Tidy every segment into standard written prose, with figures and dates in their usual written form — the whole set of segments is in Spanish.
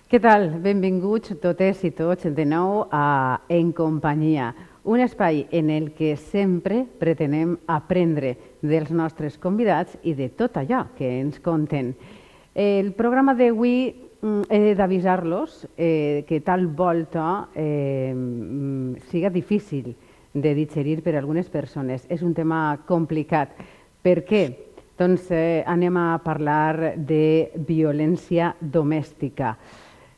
Què tal? Benvinguts totes i tots de nou a En Companyia, un espai en el que sempre pretenem aprendre dels nostres convidats i de tot allò que ens conten. El programa d'avui he d'avisar-los que tal volta siga difícil de digerir per a algunes persones. És un tema complicat. Per què? Doncs anem a parlar de violència domèstica.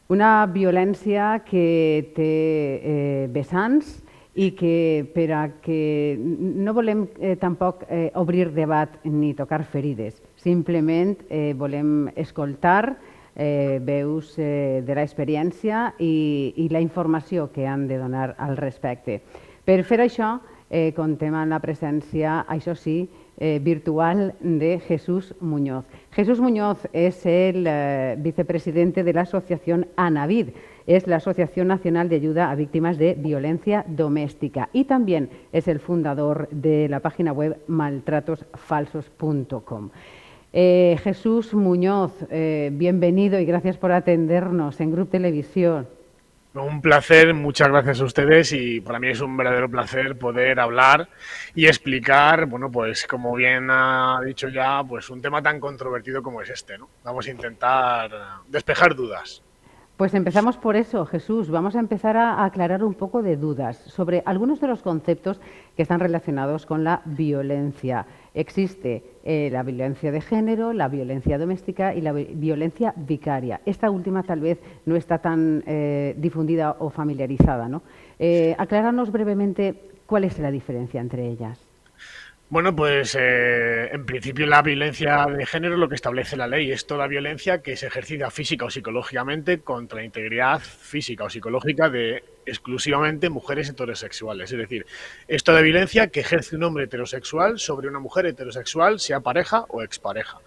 Una violència que té vessants i que per a que no volem tampoc obrir debat ni tocar ferides, simplement volem escoltar veus de l'experiència i la informació que han de donar al respecte. Per fer això, contem amb la presència, això sí, virtual de Jesús Muñoz. Jesús Muñoz es el vicepresidente de la asociación ANAVID, es la Asociación Nacional de Ayuda a Víctimas de Violencia Doméstica, y también es el fundador de la página web maltratosfalsos.com. Jesús Muñoz, bienvenido y gracias por atendernos en Grup Televisión. Un placer, muchas gracias a ustedes y para mí es un verdadero placer poder hablar y explicar, bueno, pues como bien ha dicho ya, pues un tema tan controvertido como es este, ¿no? Vamos a intentar despejar dudas. Pues empezamos por eso, Jesús. Vamos a empezar a aclarar un poco de dudas sobre algunos de los conceptos que están relacionados con la violencia. Existe la violencia de género, la violencia doméstica y la violencia vicaria. Esta última tal vez no está tan difundida o familiarizada, ¿no? Acláranos brevemente cuál es la diferencia entre ellas. Bueno, pues en principio la violencia de género lo que establece la ley es toda violencia que se ejercita física o psicológicamente contra la integridad física o psicológica de exclusivamente mujeres heterosexuales. Es decir, es toda violencia que ejerce un hombre heterosexual sobre una mujer heterosexual, sea pareja o expareja.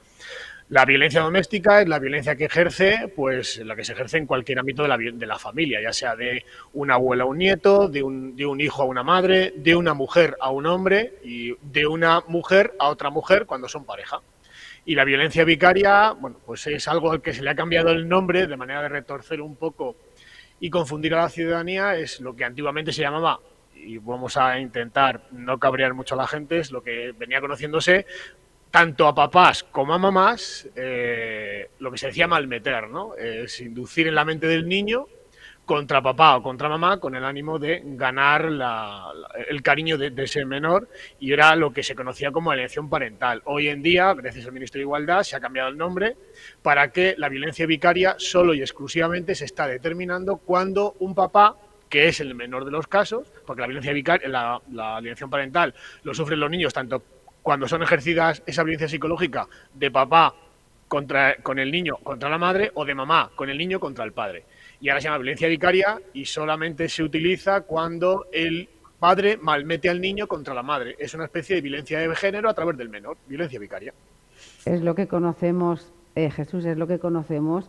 La violencia doméstica es la violencia que ejerce, pues la que se ejerce en cualquier ámbito de la familia, ya sea de una abuela a un nieto, de un hijo a una madre, de una mujer a un hombre y de una mujer a otra mujer cuando son pareja. Y la violencia vicaria, bueno, pues es algo al que se le ha cambiado el nombre de manera de retorcer un poco y confundir a la ciudadanía, es lo que antiguamente se llamaba, y vamos a intentar no cabrear mucho a la gente, es lo que venía conociéndose tanto a papás como a mamás, lo que se decía malmeter, ¿no? Es inducir en la mente del niño contra papá o contra mamá con el ánimo de ganar el cariño de ese menor, y era lo que se conocía como alienación parental. Hoy en día, gracias al Ministerio de Igualdad, se ha cambiado el nombre para que la violencia vicaria solo y exclusivamente se está determinando cuando un papá, que es el menor de los casos, porque la violencia vicaria, la alienación parental lo sufren los niños tanto cuando son ejercidas esa violencia psicológica de papá con el niño contra la madre o de mamá con el niño contra el padre. Y ahora se llama violencia vicaria y solamente se utiliza cuando el padre malmete al niño contra la madre. Es una especie de violencia de género a través del menor, violencia vicaria. Es lo que conocemos, Jesús, es lo que conocemos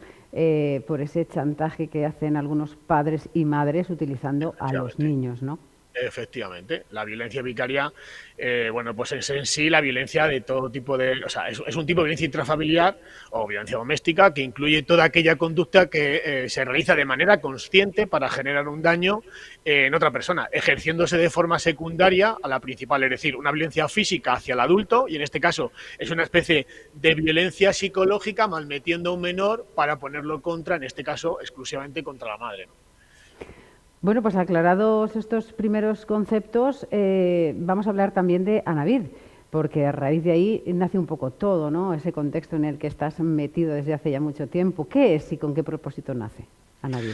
por ese chantaje que hacen algunos padres y madres utilizando a los niños, ¿no? Efectivamente, la violencia vicaria, bueno, pues es en sí la violencia de todo tipo de, o sea, es un tipo de violencia intrafamiliar o violencia doméstica que incluye toda aquella conducta que se realiza de manera consciente para generar un daño en otra persona, ejerciéndose de forma secundaria a la principal, es decir, una violencia física hacia el adulto, y en este caso es una especie de violencia psicológica malmetiendo a un menor para ponerlo contra, en este caso, exclusivamente contra la madre, ¿no? Bueno, pues aclarados estos primeros conceptos, vamos a hablar también de ANAVID, porque a raíz de ahí nace un poco todo, ¿no? Ese contexto en el que estás metido desde hace ya mucho tiempo. ¿Qué es y con qué propósito nace ANAVID?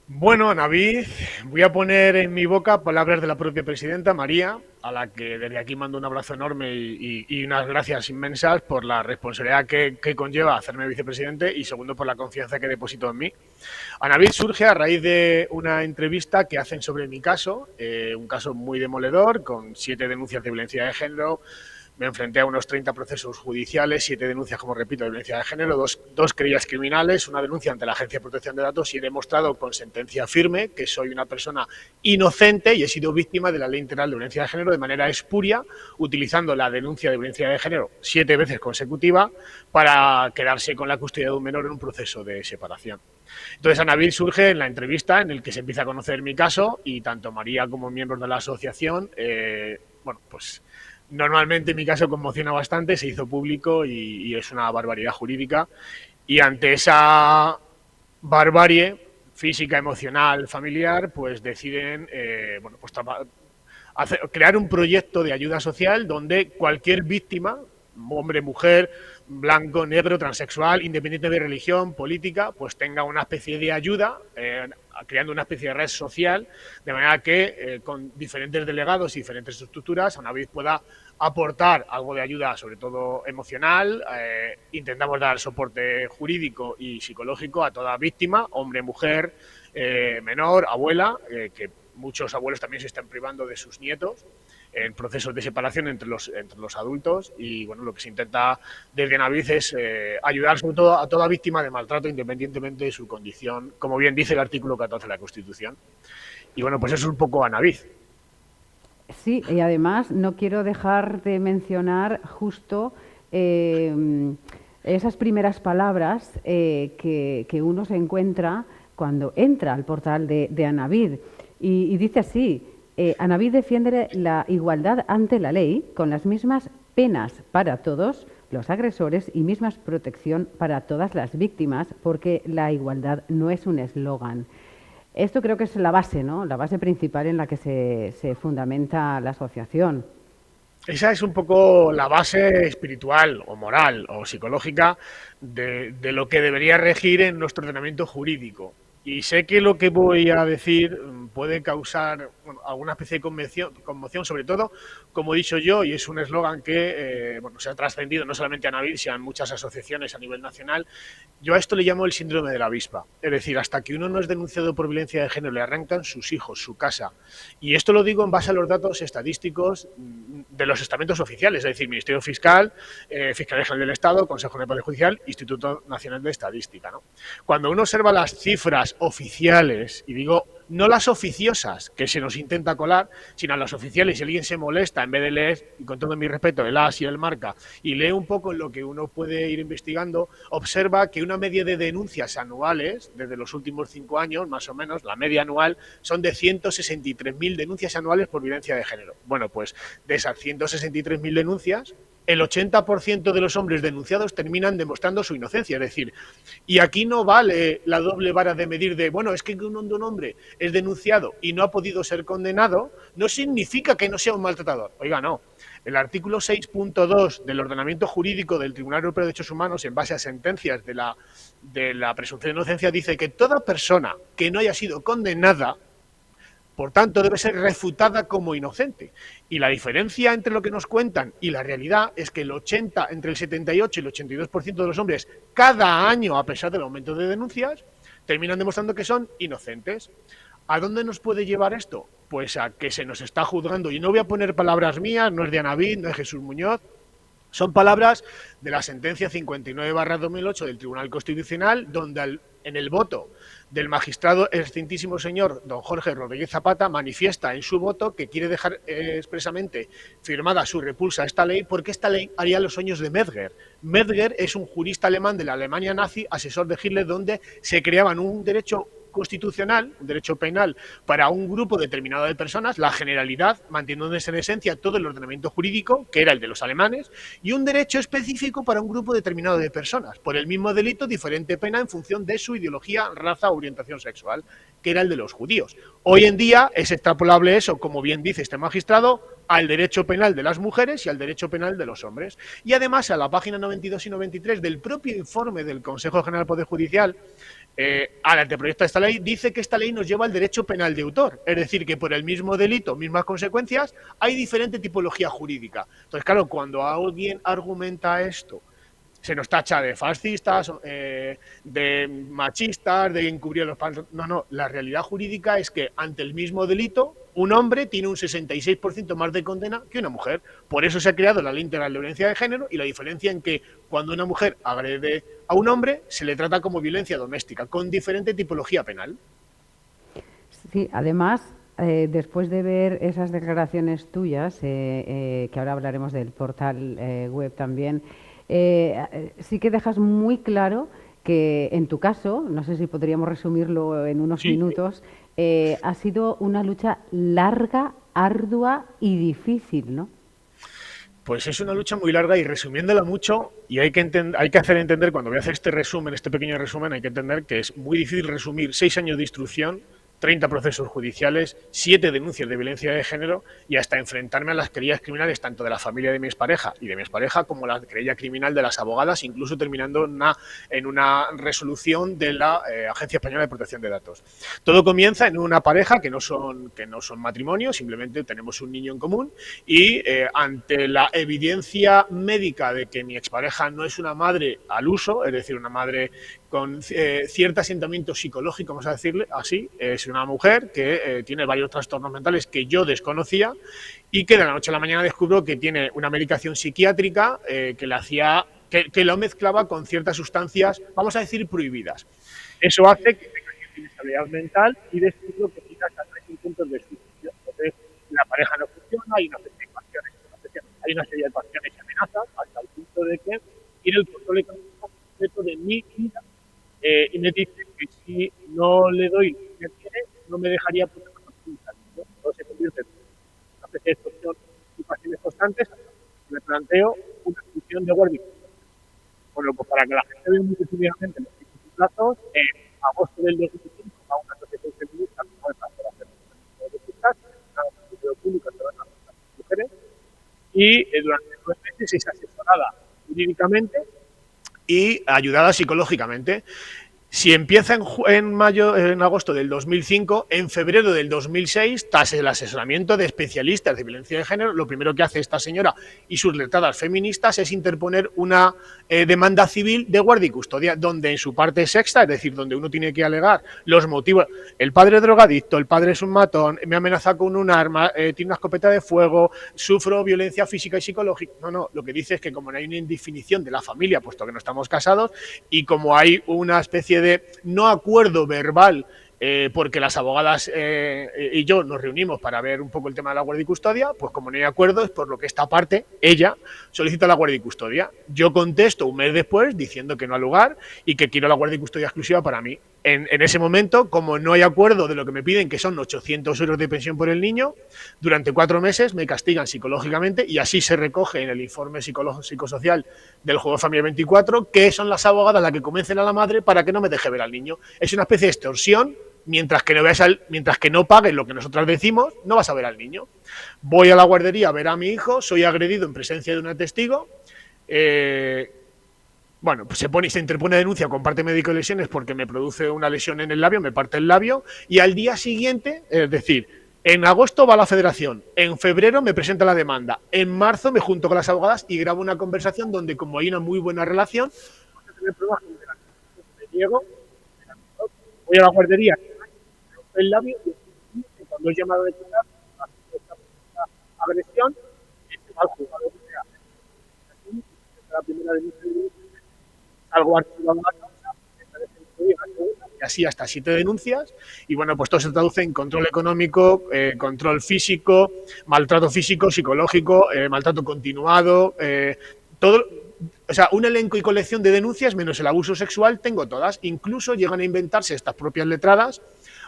Bueno, Navid, voy a poner en mi boca palabras de la propia presidenta, María, a la que desde aquí mando un abrazo enorme y unas gracias inmensas por la responsabilidad que conlleva hacerme vicepresidente y segundo por la confianza que depositó en mí. Navid surge a raíz de una entrevista que hacen sobre mi caso, un caso muy demoledor, con 7 denuncias de violencia de género. Me enfrenté a unos 30 procesos judiciales, 7 denuncias, como repito, de violencia de género, dos querellas criminales, una denuncia ante la Agencia de Protección de Datos, y he demostrado con sentencia firme que soy una persona inocente y he sido víctima de la Ley Integral de Violencia de Género de manera espuria, utilizando la denuncia de violencia de género 7 veces consecutiva para quedarse con la custodia de un menor en un proceso de separación. Entonces, Anavid surge en la entrevista en el que se empieza a conocer mi caso y tanto María como miembros de la asociación, bueno, pues normalmente mi caso conmociona bastante, se hizo público y es una barbaridad jurídica. Y ante esa barbarie física, emocional, familiar, pues deciden bueno, pues crear un proyecto de ayuda social donde cualquier víctima, hombre, mujer, blanco, negro, transexual, independiente de religión, política, pues tenga una especie de ayuda, creando una especie de red social, de manera que con diferentes delegados y diferentes estructuras, Anavid pueda aportar algo de ayuda, sobre todo emocional. Intentamos dar soporte jurídico y psicológico a toda víctima, hombre, mujer, menor, abuela, que muchos abuelos también se están privando de sus nietos en procesos de separación entre los adultos y bueno, lo que se intenta desde Anavid es ayudar sobre todo a toda víctima de maltrato independientemente de su condición, como bien dice el artículo 14 de la Constitución. Y bueno, pues eso es un poco Anavid. Sí, y además no quiero dejar de mencionar justo esas primeras palabras que uno se encuentra cuando entra al portal de Anavid. Y dice así, Anavid defiende la igualdad ante la ley con las mismas penas para todos los agresores y mismas protección para todas las víctimas, porque la igualdad no es un eslogan. Esto creo que es la base, ¿no? La base principal en la que se fundamenta la asociación. Esa es un poco la base espiritual o moral o psicológica de lo que debería regir en nuestro ordenamiento jurídico. Y sé que lo que voy a decir puede causar bueno, alguna especie de conmoción, sobre todo, como he dicho yo, y es un eslogan que bueno, se ha trascendido no solamente a Anavid, sino en muchas asociaciones a nivel nacional. Yo a esto le llamo el síndrome de la avispa. Es decir, hasta que uno no es denunciado por violencia de género, le arrancan sus hijos, su casa. Y esto lo digo en base a los datos estadísticos de los estamentos oficiales, es decir, Ministerio Fiscal, Fiscalía General del Estado, Consejo de Poder Judicial, Instituto Nacional de Estadística, ¿no? Cuando uno observa las cifras oficiales, y digo no las oficiosas que se nos intenta colar, sino las oficiales, si alguien se molesta, en vez de leer, y con todo mi respeto, el AS y el Marca, y lee un poco en lo que uno puede ir investigando, observa que una media de denuncias anuales, desde los últimos 5 años, más o menos, la media anual, son de 163.000 denuncias anuales por violencia de género. Bueno, pues de esas 163.000 denuncias, el 80% de los hombres denunciados terminan demostrando su inocencia. Es decir, y aquí no vale la doble vara de medir de, bueno, es que un hombre es denunciado y no ha podido ser condenado, no significa que no sea un maltratador. Oiga, no. El artículo 6.2 del ordenamiento jurídico del Tribunal Europeo de Derechos Humanos, en base a sentencias de la presunción de inocencia, dice que toda persona que no haya sido condenada, por tanto, debe ser refutada como inocente. Y la diferencia entre lo que nos cuentan y la realidad es que entre el 78 y el 82% de los hombres, cada año, a pesar del aumento de denuncias, terminan demostrando que son inocentes. ¿A dónde nos puede llevar esto? Pues a que se nos está juzgando. Y no voy a poner palabras mías, no es de Anavid, no es de Jesús Muñoz. Son palabras de la sentencia 59/2008 del Tribunal Constitucional, donde en el voto del magistrado excelentísimo señor don Jorge Rodríguez Zapata manifiesta en su voto que quiere dejar expresamente firmada su repulsa a esta ley porque esta ley haría los sueños de Metzger. Metzger es un jurista alemán de la Alemania nazi, asesor de Hitler, donde se creaban un derecho constitucional, un derecho penal para un grupo determinado de personas, la generalidad, manteniéndose en esencia todo el ordenamiento jurídico, que era el de los alemanes, y un derecho específico para un grupo determinado de personas, por el mismo delito, diferente pena en función de su ideología, raza o orientación sexual, que era el de los judíos. Hoy en día es extrapolable eso, como bien dice este magistrado, al derecho penal de las mujeres y al derecho penal de los hombres. Y además, a la página 92 y 93 del propio informe del Consejo General del Poder Judicial, al anteproyecto de esta ley, dice que esta ley nos lleva al derecho penal de autor, es decir, que por el mismo delito, mismas consecuencias, hay diferente tipología jurídica. Entonces, claro, cuando alguien argumenta esto, se nos tacha de fascistas, de machistas, de encubrir a los padres. No, la realidad jurídica es que ante el mismo delito, un hombre tiene un 66% más de condena que una mujer. Por eso se ha creado la Ley Integral de Violencia de Género y la diferencia en que cuando una mujer agrede a un hombre se le trata como violencia doméstica, con diferente tipología penal. Sí, además, después de ver esas declaraciones tuyas, que ahora hablaremos del portal web también, sí que dejas muy claro que en tu caso, no sé si podríamos resumirlo en unos Sí, minutos, ha sido una lucha larga, ardua y difícil, ¿no? pues es una lucha muy larga y resumiéndola mucho, y hay que hacer entender, cuando voy a hacer este resumen, este pequeño resumen, hay que entender que es muy difícil resumir 6 años de instrucción, 30 procesos judiciales, 7 denuncias de violencia de género y hasta enfrentarme a las querellas criminales tanto de la familia de mi expareja y de mi expareja como la querella criminal de las abogadas, incluso terminando en una resolución de la Agencia Española de Protección de Datos. Todo comienza en una pareja que no son matrimonio, simplemente tenemos un niño en común y ante la evidencia médica de que mi expareja no es una madre al uso, es decir, una madre con cierto asentamiento psicológico, vamos a decirle así, es una mujer que tiene varios trastornos mentales que yo desconocía y que de la noche a la mañana descubro que tiene una medicación psiquiátrica que le hacía, que lo mezclaba con ciertas sustancias, vamos a decir, prohibidas. Eso hace que tenga cierta inestabilidad mental y descubro que tiene hasta 3 puntos de suicidio. Entonces, la pareja no funciona, hay una serie de ecuaciones, hay una serie de ecuaciones y amenazas hasta el punto de que tiene el control económico completo de mi vida y me dice que si no le doy lo que quiere, no me dejaría poner absoluta. Todo se convierte en una especie de extorsión y pasiones constantes hasta que me planteo una función de guardia. Bueno, pues para que la gente vea muy decididamente los tiempos y plazos, en agosto del 2005 a una asociación feminista como es la Federación de Feministas, una institución pública que van a las mujeres, y durante 9 meses es asesorada jurídicamente y ayudada psicológicamente. Si empieza en agosto del 2005, en febrero del 2006, tras el asesoramiento de especialistas de violencia de género, lo primero que hace esta señora y sus letradas feministas es interponer una demanda civil de guardia y custodia, donde en su parte sexta, es decir, donde uno tiene que alegar los motivos, el padre es drogadicto, el padre es un matón, me amenaza con un arma, tiene una escopeta de fuego, sufro violencia física y psicológica. No, lo que dice es que como no hay una indefinición de la familia, puesto que no estamos casados, y como hay una especie de no acuerdo verbal porque las abogadas y yo nos reunimos para ver un poco el tema de la guardia y custodia, pues como no hay acuerdo es por lo que esta parte, ella, solicita la guardia y custodia. Yo contesto un mes después diciendo que no ha lugar y que quiero la guardia y custodia exclusiva para mí. En ese momento, como no hay acuerdo de lo que me piden, que son 800 euros de pensión por el niño, durante 4 meses me castigan psicológicamente y así se recoge en el informe psicosocial del Juego Familia 24 que son las abogadas las que convencen a la madre para que no me deje ver al niño. Es una especie de extorsión. Mientras que no pagues lo que nosotras decimos, no vas a ver al niño. Voy a la guardería a ver a mi hijo, soy agredido en presencia de un testigo. Bueno, pues se interpone denuncia con parte médico de lesiones porque me produce una lesión en el labio, me parte el labio, y al día siguiente, es decir, en agosto va a la federación, en febrero me presenta la demanda, en marzo me junto con las abogadas y grabo una conversación donde, como hay una muy buena relación, me niego, voy a la guardería, el labio y cuando es llamado de cuidar esta agresión se va al juzgado que se hace. La primera denuncia algo archivado la causa, y así hasta 7 denuncias y bueno, pues todo se traduce en control económico, control físico, maltrato físico, psicológico, maltrato continuado, todo. O sea, un elenco y colección de denuncias menos el abuso sexual tengo todas. Incluso llegan a inventarse estas propias letradas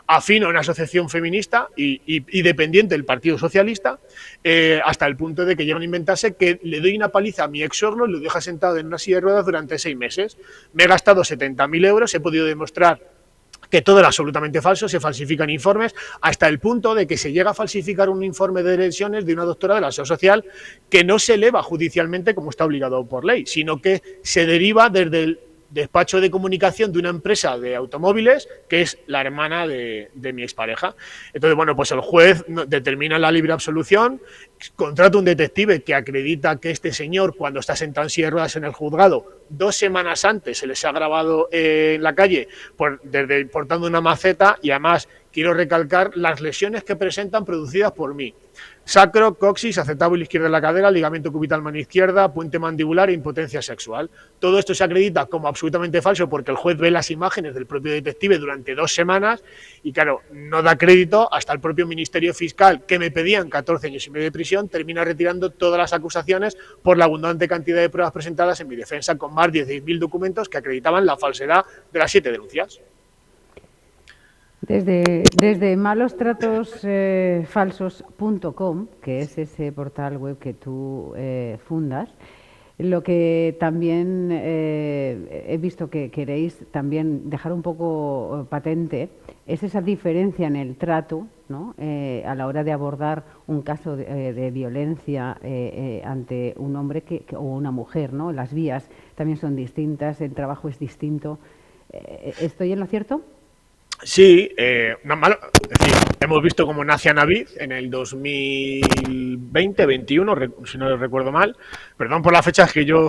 afín a una asociación feminista y dependiente del Partido Socialista, hasta el punto de que llegan a inventarse que le doy una paliza a mi ex-suegro y lo deja sentado en una silla de ruedas durante 6 meses. Me he gastado 70.000 euros, he podido demostrar que todo era absolutamente falso, se falsifican informes, hasta el punto de que se llega a falsificar un informe de lesiones de una doctora de la Seguridad Social que no se eleva judicialmente como está obligado por ley, sino que se deriva desde el despacho de comunicación de una empresa de automóviles que es la hermana de mi expareja. Entonces, bueno, pues el juez determina la libre absolución, contrata un detective que acredita que este señor, cuando está sentado en silla de ruedas en el juzgado, 2 semanas antes se les ha grabado en la calle portando una maceta y además quiero recalcar las lesiones que presentan producidas por mí. sacro, coxis, acetábulo izquierda de la cadera, ligamento cubital mano izquierda, puente mandibular e impotencia sexual. Todo esto se acredita como absolutamente falso porque el juez ve las imágenes del propio detective durante 2 semanas y, claro, no da crédito hasta el propio Ministerio Fiscal, que me pedían 14 años y medio de prisión, termina retirando todas las acusaciones por la abundante cantidad de pruebas presentadas en mi defensa, con más de 16.000 documentos que acreditaban la falsedad de las 7 denuncias. Desde malostratos falsos.com, que es ese portal web que tú fundas, lo que también he visto que queréis también dejar un poco patente es esa diferencia en el trato, ¿no? A la hora de abordar un caso de violencia ante un hombre o una mujer, ¿no? Las vías también son distintas, el trabajo es distinto. ¿Estoy en lo cierto? Sí, no malo. Es decir, hemos visto cómo nace Navid en el 2020-21, si no recuerdo mal. Perdón por las fechas que yo,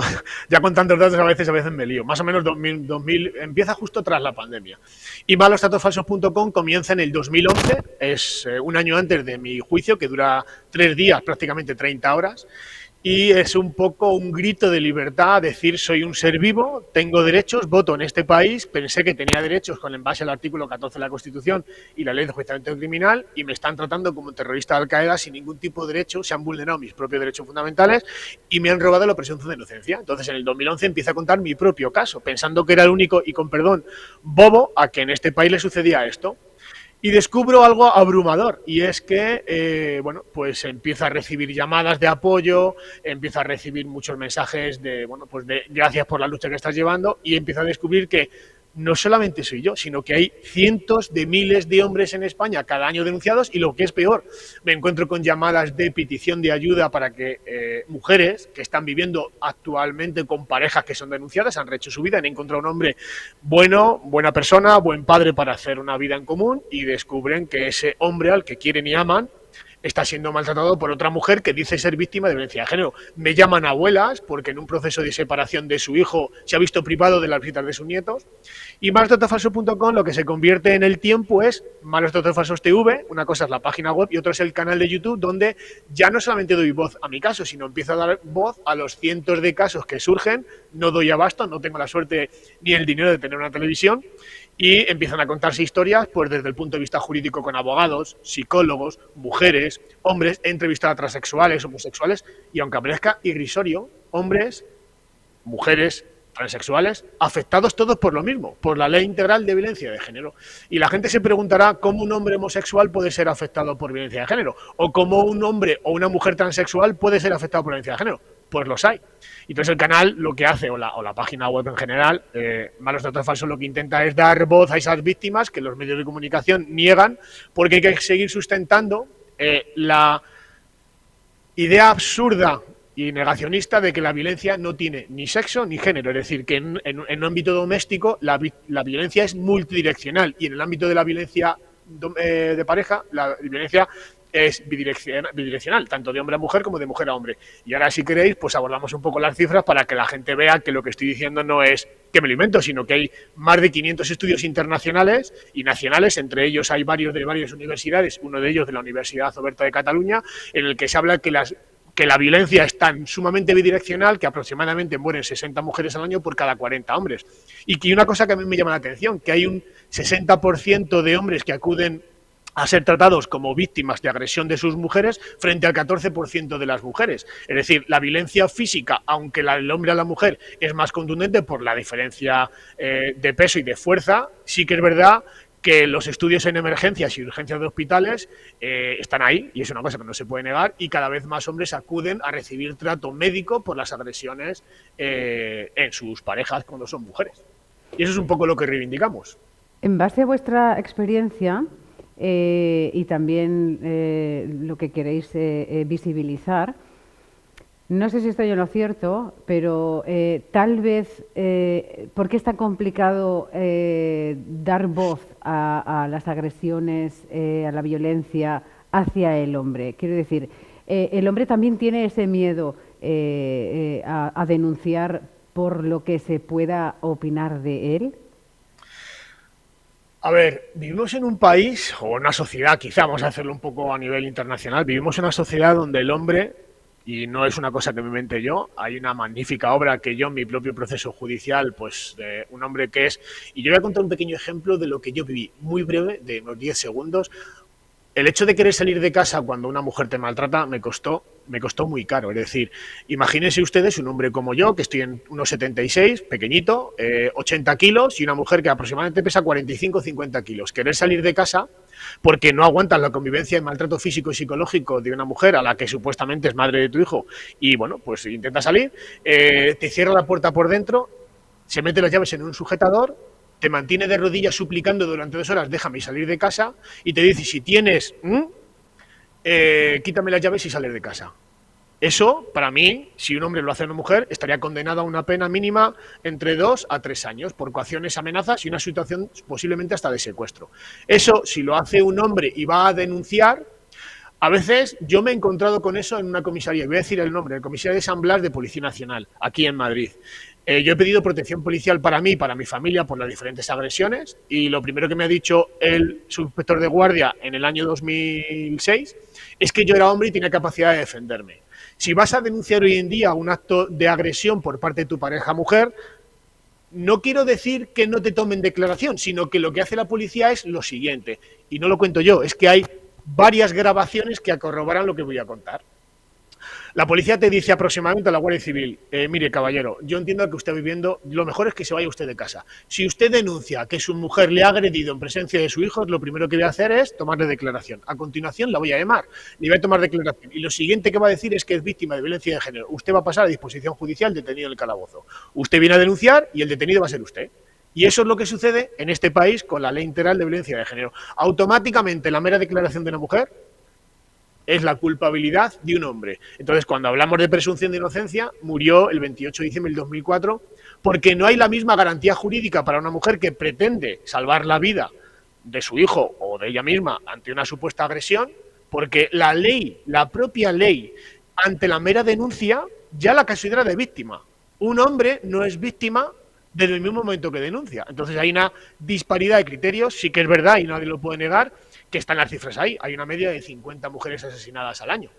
ya con tantos datos a veces me lío. Más o menos 2000 empieza justo tras la pandemia. Y malostratosfalsos.com comienza en el 2011, es un año antes de mi juicio, que dura 3 días, prácticamente 30 horas. Y es un poco un grito de libertad, decir soy un ser vivo, tengo derechos, voto en este país, pensé que tenía derechos con en base al artículo 14 de la Constitución y la ley de enjuiciamiento criminal y me están tratando como terrorista de Al-Qaeda sin ningún tipo de derecho, se han vulnerado mis propios derechos fundamentales y me han robado la presunción de inocencia. Entonces en el 2011 empiezo a contar mi propio caso, pensando que era el único y con perdón bobo a que en este país le sucedía esto. Y descubro algo abrumador, y es que, bueno, pues empiezo a recibir llamadas de apoyo, empiezo a recibir muchos mensajes de, bueno, pues de gracias por la lucha que estás llevando, y empiezo a descubrir que no solamente soy yo, sino que hay cientos de miles de hombres en España cada año denunciados, y lo que es peor, me encuentro con llamadas de petición de ayuda para que mujeres que están viviendo actualmente con parejas que son denunciadas, han rehecho su vida, han encontrado un hombre bueno, buena persona, buen padre para hacer una vida en común, y descubren que ese hombre al que quieren y aman está siendo maltratado por otra mujer que dice ser víctima de violencia de género. Me llaman abuelas porque en un proceso de separación de su hijo se ha visto privado de las visitas de sus nietos. Y malostratosfalsos.com lo que se convierte en el tiempo es Malostratosfalsos TV, una cosa es la página web y otra es el canal de YouTube, donde ya no solamente doy voz a mi caso, sino empiezo a dar voz a los cientos de casos que surgen. No doy abasto, no tengo la suerte ni el dinero de tener una televisión, y empiezan a contarse historias pues desde el punto de vista jurídico con abogados, psicólogos, mujeres, hombres. He entrevistado a transexuales, homosexuales, y aunque parezca irrisorio, hombres, mujeres, transexuales, afectados todos por lo mismo, por la ley integral de violencia de género. Y la gente se preguntará cómo un hombre homosexual puede ser afectado por violencia de género, o cómo un hombre o una mujer transexual puede ser afectado por violencia de género. Pues los hay. Entonces el canal lo que hace, o la página web en general, Malos Datos Falsos, lo que intenta es dar voz a esas víctimas que los medios de comunicación niegan, porque hay que seguir sustentando la idea absurda y negacionista de que la violencia no tiene ni sexo ni género. Es decir, que en un ámbito doméstico la violencia es multidireccional, y en el ámbito de la violencia de pareja, la violencia es bidireccional, tanto de hombre a mujer como de mujer a hombre. Y ahora, si queréis, pues abordamos un poco las cifras para que la gente vea que lo que estoy diciendo no es que me lo invento, sino que hay más de 500 estudios internacionales y nacionales, entre ellos hay varios de varias universidades, uno de ellos de la Universidad Oberta de Cataluña, en el que se habla que la violencia es tan sumamente bidireccional que aproximadamente mueren 60 mujeres al año por cada 40 hombres. Y que una cosa que a mí me llama la atención, que hay un 60% de hombres que acuden a ser tratados como víctimas de agresión de sus mujeres frente al 14% de las mujeres. Es decir, la violencia física, aunque la del hombre a la mujer es más contundente por la diferencia de peso y de fuerza, sí que es verdad que los estudios en emergencias y urgencias de hospitales están ahí, y es una cosa que no se puede negar, y cada vez más hombres acuden a recibir trato médico por las agresiones en sus parejas cuando son mujeres. Y eso es un poco lo que reivindicamos. En base a vuestra experiencia y también lo que queréis visibilizar, no sé si estoy en lo cierto, pero tal vez, ¿por qué es tan complicado dar voz a las agresiones, a la violencia hacia el hombre? Quiero decir, el hombre también tiene ese miedo a denunciar por lo que se pueda opinar de él. A ver, vivimos en un país, o una sociedad, quizá vamos a hacerlo un poco a nivel internacional, vivimos en una sociedad donde el hombre, y no es una cosa que me inventé yo, hay una magnífica obra que yo en mi propio proceso judicial, pues de un hombre que es, y yo voy a contar un pequeño ejemplo de lo que yo viví, muy breve, de unos 10 segundos. El hecho de querer salir de casa cuando una mujer te maltrata me costó muy caro. Es decir, imagínense ustedes un hombre como yo, que estoy en unos 76, pequeñito, 80 kilos, y una mujer que aproximadamente pesa 45 o 50 kilos. Querer salir de casa porque no aguantas la convivencia y maltrato físico y psicológico de una mujer a la que supuestamente es madre de tu hijo, y bueno, pues intenta salir, te cierra la puerta por dentro, se mete las llaves en un sujetador, te mantiene de rodillas suplicando durante 2 horas, déjame salir de casa, y te dice, si tienes, quítame las llaves y salir de casa. Eso, para mí, si un hombre lo hace a una mujer, estaría condenado a una pena mínima entre 2 a 3 años por coacciones, amenazas y una situación posiblemente hasta de secuestro. Eso, si lo hace un hombre y va a denunciar, a veces yo me he encontrado con eso en una comisaría, voy a decir el nombre, la comisaría de San Blas de Policía Nacional, aquí en Madrid. Yo he pedido protección policial para mí y para mi familia por las diferentes agresiones, y lo primero que me ha dicho el subinspector de guardia en el año 2006 es que yo era hombre y tenía capacidad de defenderme. Si vas a denunciar hoy en día un acto de agresión por parte de tu pareja mujer, no quiero decir que no te tomen declaración, sino que lo que hace la policía es lo siguiente, y no lo cuento yo, es que hay varias grabaciones que corroboran lo que voy a contar. La policía te dice aproximadamente a la Guardia Civil, mire caballero, yo entiendo que usted viviendo, lo mejor es que se vaya usted de casa. Si usted denuncia que su mujer le ha agredido en presencia de su hijo, lo primero que voy a hacer es tomarle declaración. A continuación la voy a llamar, le voy a tomar declaración. Y lo siguiente que va a decir es que es víctima de violencia de género. Usted va a pasar a disposición judicial, detenido en el calabozo. Usted viene a denunciar y el detenido va a ser usted. Y eso es lo que sucede en este país con la Ley Integral de Violencia de Género. Automáticamente la mera declaración de una mujer es la culpabilidad de un hombre. Entonces, cuando hablamos de presunción de inocencia, murió el 28 de diciembre del 2004 porque no hay la misma garantía jurídica para una mujer que pretende salvar la vida de su hijo o de ella misma ante una supuesta agresión, porque la ley, la propia ley, ante la mera denuncia, ya la considera de víctima. Un hombre no es víctima desde el mismo momento que denuncia. Entonces hay una disparidad de criterios, sí que es verdad y nadie lo puede negar, que están las cifras ahí. Hay una media de 50 mujeres asesinadas al año.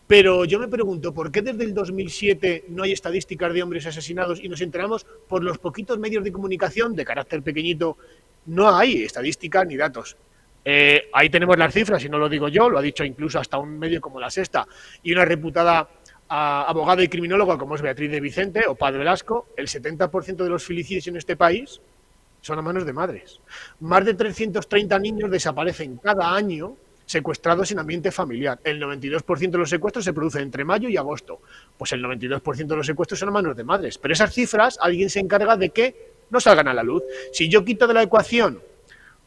Pero yo me pregunto, ¿por qué desde el 2007 no hay estadísticas de hombres asesinados y nos enteramos por los poquitos medios de comunicación de carácter pequeñito? No hay estadísticas ni datos. Ahí tenemos las cifras, y no lo digo yo, lo ha dicho incluso hasta un medio como La Sexta y una reputada abogada y criminóloga como es Beatriz de Vicente o Paz Velasco. El 70% de los filicidios en este país son a manos de madres. Más de 330 niños desaparecen cada año secuestrados en ambiente familiar. El 92% de los secuestros se producen entre mayo y agosto. Pues el 92% de los secuestros son a manos de madres. Pero esas cifras alguien se encarga de que no salgan a la luz. Si yo quito de la ecuación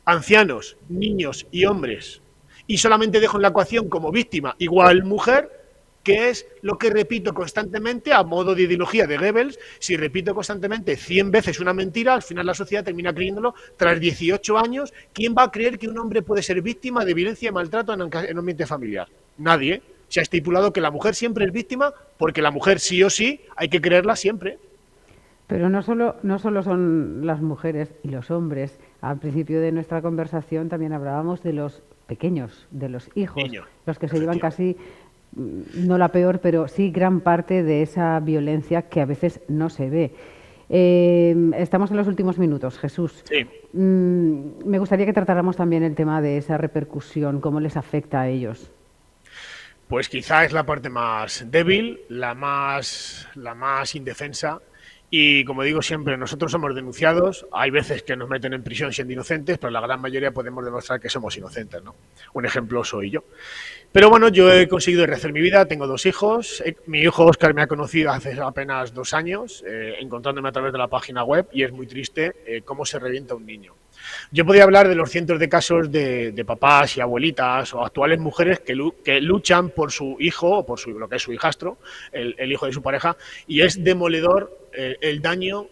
ancianos, niños y hombres y solamente dejo en la ecuación como víctima igual mujer, que es lo que repito constantemente a modo de ideología de Goebbels, si repito constantemente 100 veces una mentira, al final la sociedad termina creyéndolo. Tras 18 años, ¿quién va a creer que un hombre puede ser víctima de violencia y maltrato en un ambiente familiar? Nadie. Se ha estipulado que la mujer siempre es víctima porque la mujer sí o sí hay que creerla siempre. Pero no solo son las mujeres y los hombres. Al principio de nuestra conversación también hablábamos de los pequeños, de los hijos, Niño, los que se llevan casi, no la peor, pero sí gran parte de esa violencia que a veces no se ve. Estamos en los últimos minutos, Jesús. Sí. Me gustaría que tratáramos también el tema de esa repercusión, cómo les afecta a ellos. Pues quizá es la parte más débil, la más indefensa. Y como digo siempre, nosotros somos denunciados, hay veces que nos meten en prisión siendo inocentes, pero la gran mayoría podemos demostrar que somos inocentes, ¿no? Un ejemplo soy yo. Pero bueno, yo he conseguido rehacer mi vida, tengo 2 hijos. Mi hijo Óscar me ha conocido hace apenas 2 años, encontrándome a través de la página web, y es muy triste cómo se revienta un niño. Yo podría hablar de los cientos de casos de papás y abuelitas o actuales mujeres que luchan por su hijo o por lo que es su hijastro, el hijo de su pareja, y es demoledor el daño.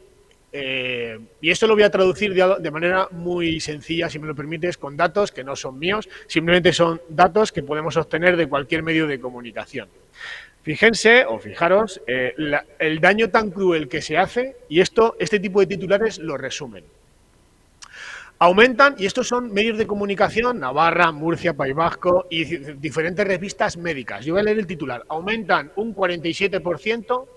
Y esto lo voy a traducir de manera muy sencilla, si me lo permites, con datos que no son míos, simplemente son datos que podemos obtener de cualquier medio de comunicación. Fíjense o fijaros el daño tan cruel que se hace, y este tipo de titulares lo resumen. Aumentan, y estos son medios de comunicación, Navarra, Murcia, País Vasco y diferentes revistas médicas. Yo voy a leer el titular. Aumentan un 47%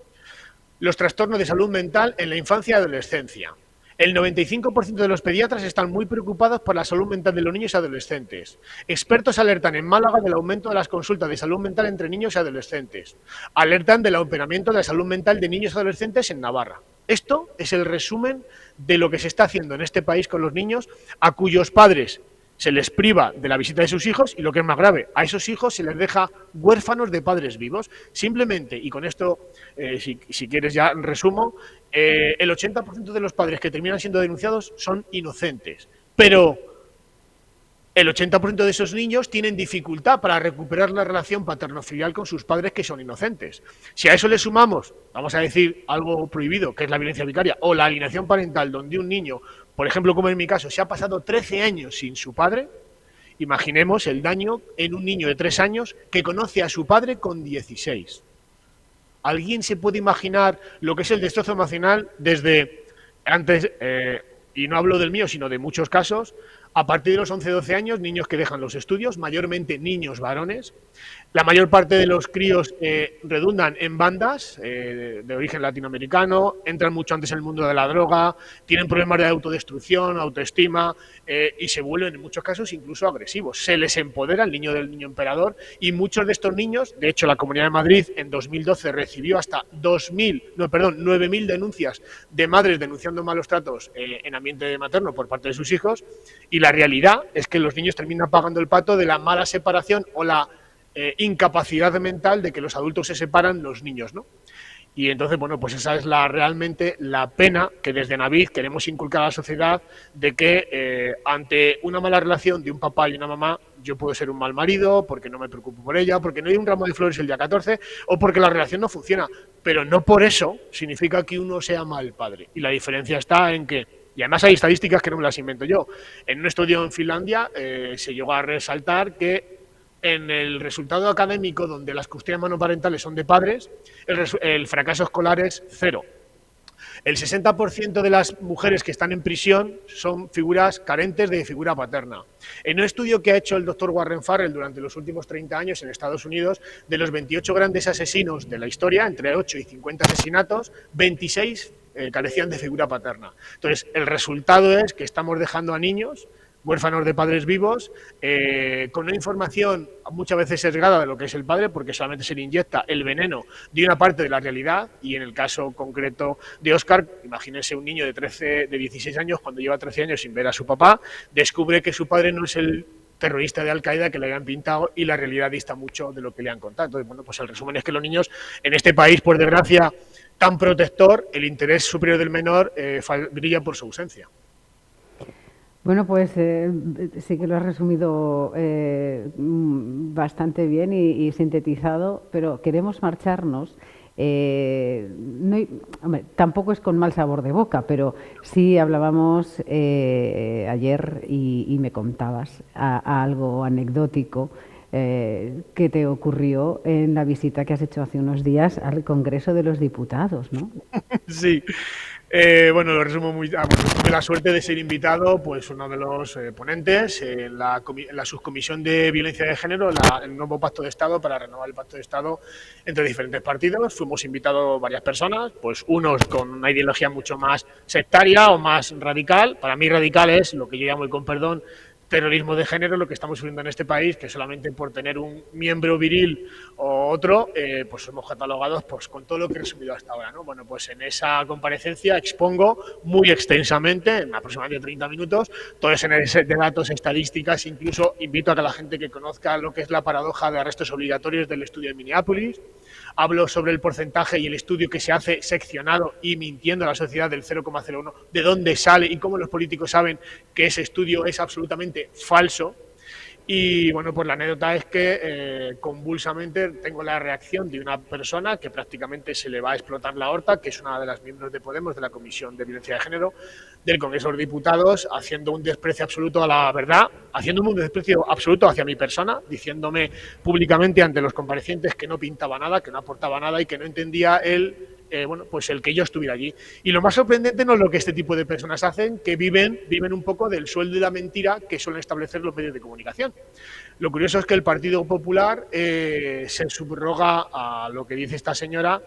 los trastornos de salud mental en la infancia y adolescencia. El 95% de los pediatras están muy preocupados por la salud mental de los niños y adolescentes. Expertos alertan en Málaga del aumento de las consultas de salud mental entre niños y adolescentes. Alertan del empeoramiento de la salud mental de niños y adolescentes en Navarra. Esto es el resumen de lo que se está haciendo en este país con los niños a cuyos padres se les priva de la visita de sus hijos y, lo que es más grave, a esos hijos se les deja huérfanos de padres vivos. Simplemente, y con esto, si quieres ya resumo, el 80% de los padres que terminan siendo denunciados son inocentes, pero el 80% de esos niños tienen dificultad para recuperar la relación paterno-filial con sus padres que son inocentes. Si a eso le sumamos, vamos a decir, algo prohibido, que es la violencia vicaria, o la alienación parental, donde un niño, por ejemplo, como en mi caso, se ha pasado 13 años sin su padre, imaginemos el daño en un niño de 3 años que conoce a su padre con 16. ¿Alguien se puede imaginar lo que es el destrozo emocional desde antes, y no hablo del mío, sino de muchos casos, a partir de los 11-12 años, niños que dejan los estudios, mayormente niños varones? La mayor parte de los críos redundan en bandas de origen latinoamericano, entran mucho antes en el mundo de la droga, tienen problemas de autodestrucción, autoestima, y se vuelven en muchos casos incluso agresivos. Se les empodera el niño del niño emperador, y muchos de estos niños, de hecho la Comunidad de Madrid en 2012 recibió hasta 9.000 denuncias de madres denunciando malos tratos en ambiente materno por parte de sus hijos, y la realidad es que los niños terminan pagando el pato de la mala separación o la incapacidad mental de que los adultos se separan, los niños, ¿no? Y entonces, bueno, pues esa es realmente la pena que desde Navid queremos inculcar a la sociedad, de que ante una mala relación de un papá y una mamá, yo puedo ser un mal marido porque no me preocupo por ella, porque no hay un ramo de flores el día 14, o porque la relación no funciona, pero no por eso significa que uno sea mal padre. Y la diferencia está en que, y además hay estadísticas que no me las invento yo, en un estudio en Finlandia se llegó a resaltar que en el resultado académico, donde las custodias monoparentales son de padres, el fracaso escolar es 0. El 60% de las mujeres que están en prisión son figuras carentes de figura paterna. En un estudio que ha hecho el doctor Warren Farrell durante los últimos 30 años en Estados Unidos, de los 28 grandes asesinos de la historia, entre 8 y 50 asesinatos, 26 carecían de figura paterna. Entonces, el resultado es que estamos dejando a niños huérfanos de padres vivos, con una información muchas veces sesgada de lo que es el padre, porque solamente se le inyecta el veneno de una parte de la realidad. Y en el caso concreto de Óscar, imagínense un niño de 16 años, cuando lleva 13 años sin ver a su papá, descubre que su padre no es el terrorista de Al-Qaeda que le habían pintado, y la realidad dista mucho de lo que le han contado. Entonces, bueno, pues el resumen es que los niños en este país, por desgracia, tan protector, el interés superior del menor brilla por su ausencia. Bueno, pues sí que lo has resumido bastante bien y sintetizado, pero queremos marcharnos. Hombre, tampoco es con mal sabor de boca, pero sí hablábamos ayer y me contabas algo anecdótico que te ocurrió en la visita que has hecho hace unos días al Congreso de los Diputados, ¿no? Sí. Bueno, lo resumo muy. Tuve la suerte de ser invitado, pues uno de los ponentes en la subcomisión de violencia de género, el nuevo pacto de Estado, para renovar el pacto de Estado entre diferentes partidos. Fuimos invitados varias personas, pues unos con una ideología mucho más sectaria o más radical. Para mí radical es lo que yo llamo, y con perdón, terrorismo de género, lo que estamos sufriendo en este país, que solamente por tener un miembro viril o otro, pues somos catalogados pues con todo lo que he resumido hasta ahora, ¿no? Bueno, pues en esa comparecencia expongo muy extensamente, en aproximadamente 30 minutos, todo ese de datos, estadísticas. Incluso invito a que la gente que conozca lo que es la paradoja de arrestos obligatorios del estudio de Minneapolis. Hablo sobre el porcentaje y el estudio que se hace seccionado y mintiendo a la sociedad del 0,01, de dónde sale y cómo los políticos saben que ese estudio es absolutamente falso. Y bueno, pues la anécdota es que convulsamente tengo la reacción de una persona que prácticamente se le va a explotar la aorta, que es una de las miembros de Podemos, de la Comisión de Violencia de Género del Congreso de los Diputados, haciendo un desprecio absoluto a la verdad, haciéndome un desprecio absoluto hacia mi persona, diciéndome públicamente ante los comparecientes que no pintaba nada, que no aportaba nada y que no entendía él bueno, pues el que yo estuviera allí. Y lo más sorprendente no es lo que este tipo de personas hacen, que viven un poco del sueldo y la mentira que suelen establecer los medios de comunicación. Lo curioso es que el Partido Popular se subroga a lo que dice esta señora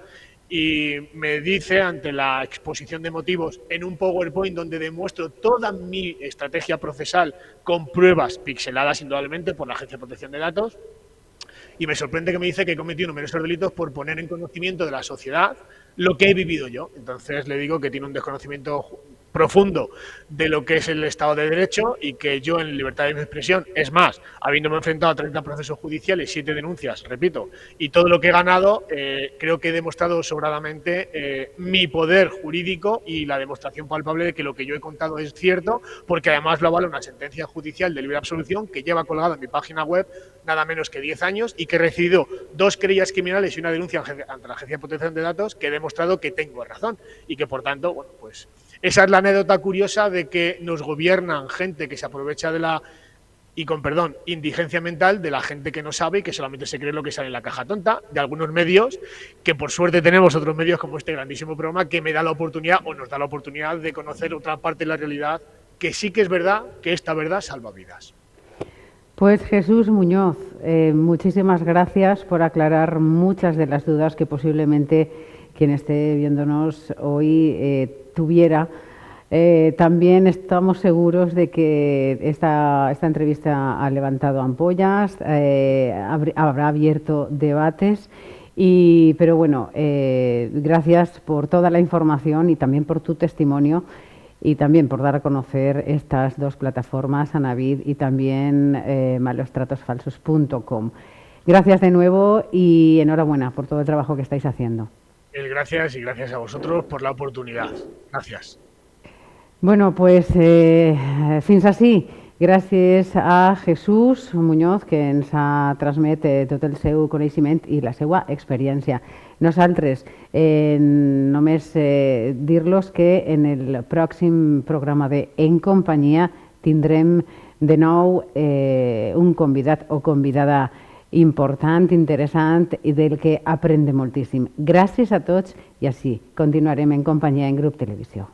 y me dice, ante la exposición de motivos, en un PowerPoint donde demuestro toda mi estrategia procesal con pruebas pixeladas indudablemente por la Agencia de Protección de Datos, y me sorprende que me dice que he cometido numerosos delitos por poner en conocimiento de la sociedad lo que he vivido yo. Entonces le digo que tiene un desconocimiento profundo de lo que es el Estado de Derecho y que yo en libertad de expresión, es más, habiéndome enfrentado a 30 procesos judiciales, 7 denuncias, repito, y todo lo que he ganado, creo que he demostrado sobradamente mi poder jurídico y la demostración palpable de que lo que yo he contado es cierto, porque además lo avala una sentencia judicial de libre absolución que lleva colgada en mi página web nada menos que 10 años y que he recibido 2 querellas criminales y una denuncia ante la Agencia de Protección de Datos que he demostrado que tengo razón y que, por tanto, bueno, pues esa es la anécdota curiosa de que nos gobiernan gente que se aprovecha de la, y con perdón, indigencia mental de la gente que no sabe y que solamente se cree lo que sale en la caja tonta, de algunos medios, que por suerte tenemos otros medios como este grandísimo programa que me da la oportunidad o nos da la oportunidad de conocer otra parte de la realidad que sí que es verdad que esta verdad salva vidas. Pues Jesús Muñoz, muchísimas gracias por aclarar muchas de las dudas que posiblemente quien esté viéndonos hoy tuviera. También estamos seguros de que esta entrevista ha levantado ampollas, habrá abierto debates, pero bueno, gracias por toda la información y también por tu testimonio y también por dar a conocer estas dos plataformas, Anavid y también malostratosfalsos.com. Gracias de nuevo y enhorabuena por todo el trabajo que estáis haciendo. Gracias y gracias a vosotros por la oportunidad. Gracias. Bueno, pues fins així. Gràcies a Jesús Muñoz, que ens ha transmet tot el seu coneixement i la seva experiència. Nosaltres només dir-los que en el pròxim programa de En Companyia tindrem de nou un convidat o convidada important, interessant i del que aprendre moltíssim. Gràcies a tots i així continuarem en companyia en Grup Televisió.